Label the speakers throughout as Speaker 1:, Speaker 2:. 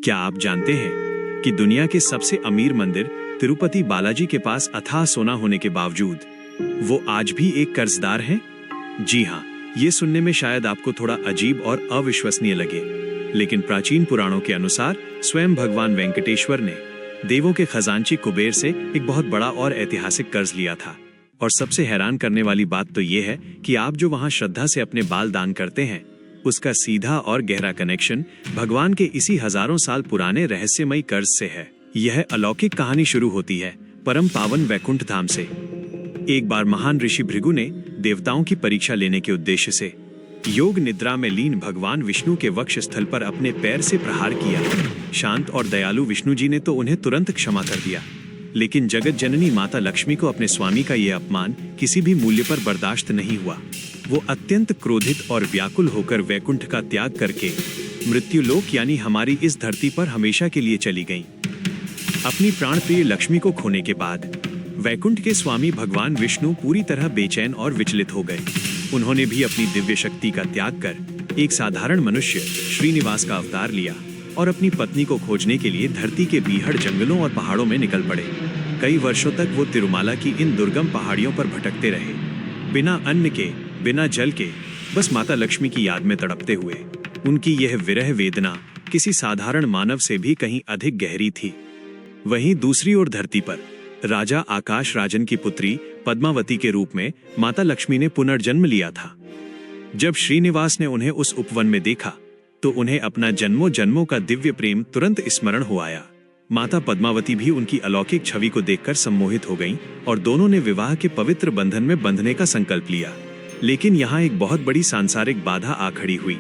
Speaker 1: क्या आप जानते हैं कि दुनिया के सबसे अमीर मंदिर तिरुपति बालाजी के पास अथाह सोना होने के बावजूद वो आज भी एक कर्जदार हैं? जी हाँ, ये सुनने में शायद आपको थोड़ा अजीब और अविश्वसनीय लगे, लेकिन प्राचीन पुराणों के अनुसार स्वयं भगवान वेंकटेश्वर ने देवों के खजांची कुबेर से एक बहुत बड़ा और ऐतिहासिक कर्ज लिया था। और सबसे हैरान करने वाली बात तो ये है कि आप जो वहाँ श्रद्धा से अपने बाल दान करते हैं, उसका सीधा और गहरा कनेक्शन भगवान के इसी हजारों साल पुराने रहस्यमयी कर्ज से है। यह अलौकिक कहानी शुरू होती है परम पावन वैकुंठ धाम से। एक बार महान ऋषि भृगु ने देवताओं की परीक्षा लेने के उद्देश्य से योग निद्रा में लीन भगवान विष्णु के वक्ष स्थल पर अपने पैर से प्रहार किया। शांत और दयालु विष्णु जी ने तो उन्हें तुरंत क्षमा कर दिया, लेकिन जगत जननी माता लक्ष्मी को अपने स्वामी का यह अपमान किसी भी मूल्य पर बर्दाश्त नहीं हुआ। वो अत्यंत क्रोधित और व्याकुल होकर वैकुंठ का त्याग करके मृत्युलोक यानी हमारी इस धरती पर हमेशा के लिए चली गईं। अपनी प्राण प्रिय लक्ष्मी को खोने के बाद वैकुंठ के स्वामी भगवान विष्णु पूरी तरह बेचैन और विचलित हो गए। उन्होंने भी अपनी दिव्य शक्ति का त्याग कर एक साधारण मनुष्य श्रीनिवास का अवतार लिया और अपनी पत्नी को खोजने के लिए धरती के बीहड़ जंगलों और पहाड़ों में निकल पड़े। कई वर्षों तक वो तिरुमाला की इन दुर्गम पहाड़ियों पर भटकते रहे, बिना अन्न के, बिना जल के, बस माता लक्ष्मी की याद में तड़पते हुए। उनकी यह विरह वेदना किसी साधारण मानव से भी कहीं अधिक गहरी थी। वहीं दूसरी ओर धरती पर राजा आकाश राजन की पुत्री पद्मावती के रूप में माता लक्ष्मी ने पुनर्जन्म लिया था। जब श्रीनिवास ने उन्हें उस उपवन में देखा तो उन्हें अपना जन्मों जन्मों का दिव्य प्रेम तुरंत स्मरण हो आया। माता पद्मावती भी उनकी अलौकिक छवि को देखकर सम्मोहित हो गईं और दोनों ने विवाह के पवित्र बंधन में बंधने का संकल्प लिया। लेकिन यहाँ एक बहुत बड़ी सांसारिक बाधा आ खड़ी हुई।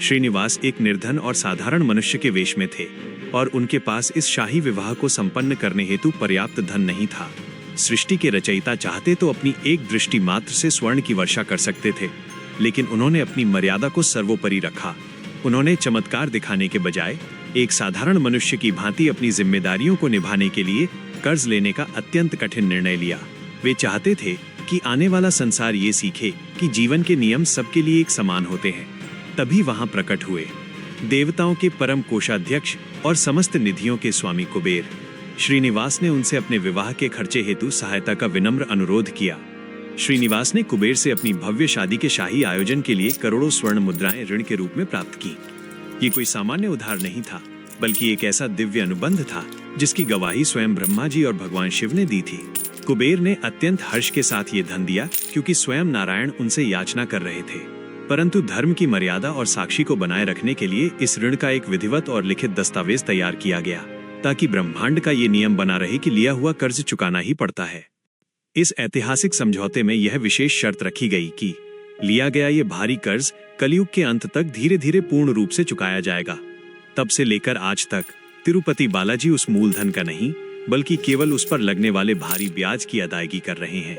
Speaker 1: श्रीनिवास एक निर्धन और साधारण मनुष्य के वेश में थे और उनके पास इस शाही विवाह को संपन्न करने हेतु पर्याप्त धन नहीं था। सृष्टि के रचयिता चाहते तो अपनी एक दृष्टि मात्र से स्वर्ण की वर्षा कर सकते थे, लेकिन उन्होंने अपनी मर्यादा को सर्वोपरि रखा। उन्होंने चमत्कार दिखाने के बजाय एक साधारण मनुष्य की भांति अपनी जिम्मेदारियों को निभाने के लिए कर्ज लेने का अत्यंत कठिन निर्णय लिया। वे चाहते थे कि आने वाला संसार ये सीखे कि जीवन के नियम सबके लिए एक समान होते हैं। तभी वहां प्रकट हुए देवताओं के परम कोषाध्यक्ष और समस्त निधियों के स्वामी कुबेर। श्रीनिवास ने उनसे अपने विवाह के खर्चे हेतु सहायता का विनम्र अनुरोध किया। श्रीनिवास ने कुबेर से अपनी भव्य शादी के शाही आयोजन के लिए करोड़ों स्वर्ण मुद्राएं ऋण के रूप में प्राप्त की। ये कोई सामान्य उधार नहीं था, बल्कि एक ऐसा दिव्य अनुबंध था जिसकी गवाही स्वयं ब्रह्मा जी और भगवान शिव ने दी थी। कुबेर ने अत्यंत हर्ष के साथ ये धन दिया, क्योंकि स्वयं नारायण उनसे याचना कर रहे थे। परंतु धर्म की मर्यादा और साक्षी को बनाए रखने के लिए इस ऋण का एक विधिवत और लिखित दस्तावेज तैयार किया गया, ताकि ब्रह्मांड का ये नियम बना रहे कि लिया हुआ कर्ज चुकाना ही पड़ता है। इस ऐतिहासिक समझौते में यह विशेष शर्त रखी गई कि लिया गया ये भारी कर्ज कलयुग के अंत तक धीरे धीरे पूर्ण रूप से चुकाया जाएगा। तब से लेकर आज तक तिरुपति बालाजी उस मूलधन का नहीं, बल्कि केवल उस पर लगने वाले भारी ब्याज की अदायगी कर रहे हैं।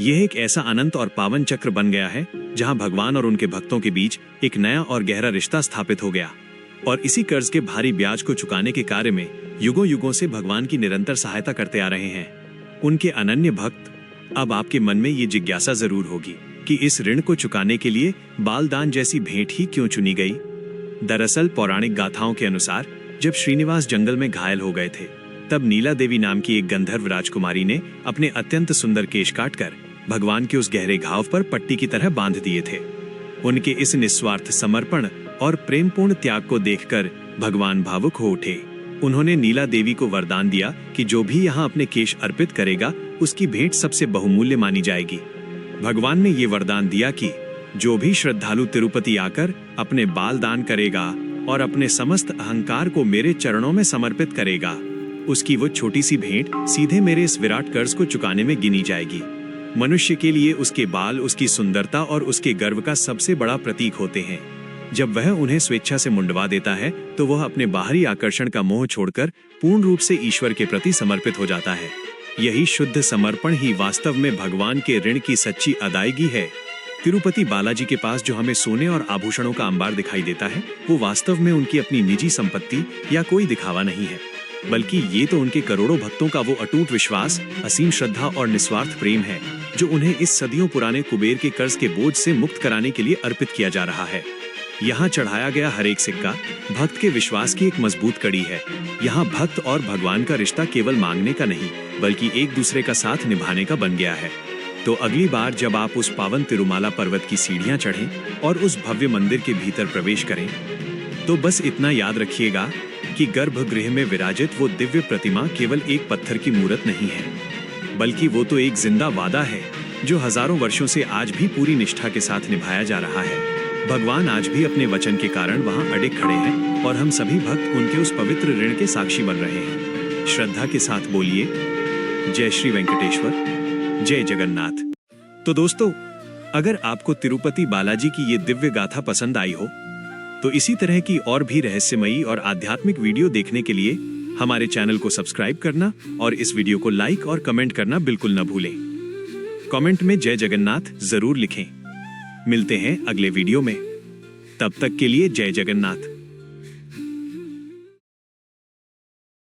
Speaker 1: यह एक ऐसा अनंत और पावन चक्र बन गया है जहां भगवान और उनके भक्तों के बीच एक नया और गहरा रिश्ता स्थापित हो गया। और इसी कर्ज के भारी ब्याज को चुकाने के कार्य में युगों युगों से भगवान की निरंतर सहायता करते आ रहे हैं उनके अनन्य भक्त। अब आपके मन में ये जिज्ञासा जरूर होगी कि इस ऋण को चुकाने के लिए बालदान जैसी भेंट ही क्यों चुनी गई। दरअसल पौराणिक गाथाओं के अनुसार जब श्रीनिवास जंगल में घायल हो गए थे, तब नीला देवी नाम की एक गंधर्व राजकुमारी ने अपने अत्यंत सुंदर केश काटकर भगवान के उस गहरे घाव पर पट्टी की तरह बांध दिए थे। उनके इस निस्वार्थ समर्पण और प्रेमपूर्ण त्याग को देखकर भगवान भावुक हो उठे। उन्होंने नीला देवी को वरदान दिया कि जो भी यहाँ अपने केश अर्पित करेगा, उसकी भेंट सबसे बहुमूल्य मानी जाएगी। भगवान ने ये वरदान दिया कि जो भी श्रद्धालु तिरुपति आकर अपने बाल दान करेगा और अपने समस्त अहंकार को मेरे चरणों में समर्पित करेगा, उसकी वो छोटी सी भेंट सीधे मेरे इस विराट कर्ज को चुकाने में गिनी जाएगी। मनुष्य के लिए उसके बाल उसकी सुंदरता और उसके गर्व का सबसे बड़ा प्रतीक होते हैं। जब वह उन्हें स्वेच्छा से मुंडवा देता है तो वह अपने बाहरी आकर्षण का मोह छोड़कर पूर्ण रूप से ईश्वर के प्रति समर्पित हो जाता है। यही शुद्ध समर्पण ही वास्तव में भगवान के ऋण की सच्ची अदायगी है। तिरुपति बालाजी के पास जो हमें सोने और आभूषणों का अंबार दिखाई देता है, वो वास्तव में उनकी अपनी निजी संपत्ति या कोई दिखावा नहीं है, बल्कि ये तो उनके करोड़ों भक्तों का वो अटूट विश्वास, असीम श्रद्धा और निस्वार्थ प्रेम है, जो उन्हें इस सदियों पुराने कुबेर के कर्ज के बोझ से मुक्त कराने के लिए अर्पित किया जा रहा है। यहाँ चढ़ाया गया हर एक सिक्का भक्त के विश्वास की एक मजबूत कड़ी है। यहाँ भक्त और भगवान का रिश्ता केवल मांगने का नहीं, बल्कि एक दूसरे का साथ निभाने का बन गया है। तो अगली बार जब आप उस पावन तिरुमाला पर्वत की सीढ़ियां चढ़ें और उस भव्य मंदिर के भीतर प्रवेश करें, तो बस इतना याद रखिएगा कि गर्भगृह में विराजित वो दिव्य प्रतिमा केवल एक पत्थर की मूर्त नहीं है, बल्कि वो तो एक जिंदा वादा है जो हजारों वर्षों से आज भी पूरी निष्ठा के साथ निभाया जा रहा है। भगवान आज भी अपने वचन के कारण वहां अडिग खड़े हैं और हम सभी भक्त उनके उस पवित्र ऋण के साक्षी बन रहे हैं। श्रद्धा के साथ बोलिए जय श्री वेंकटेश्वर, जय जगन्नाथ। तो दोस्तों, अगर आपको तिरुपति बालाजी की ये दिव्य गाथा पसंद आई हो तो इसी तरह की और भी रहस्यमयी और आध्यात्मिक वीडियो देखने के लिए हमारे चैनल को सब्सक्राइब करना और इस वीडियो को लाइक और कमेंट करना बिल्कुल न भूलें। कमेंट में जय जगन्नाथ जरूर लिखें। मिलते हैं अगले वीडियो में, तब तक के लिए जय जगन्नाथ।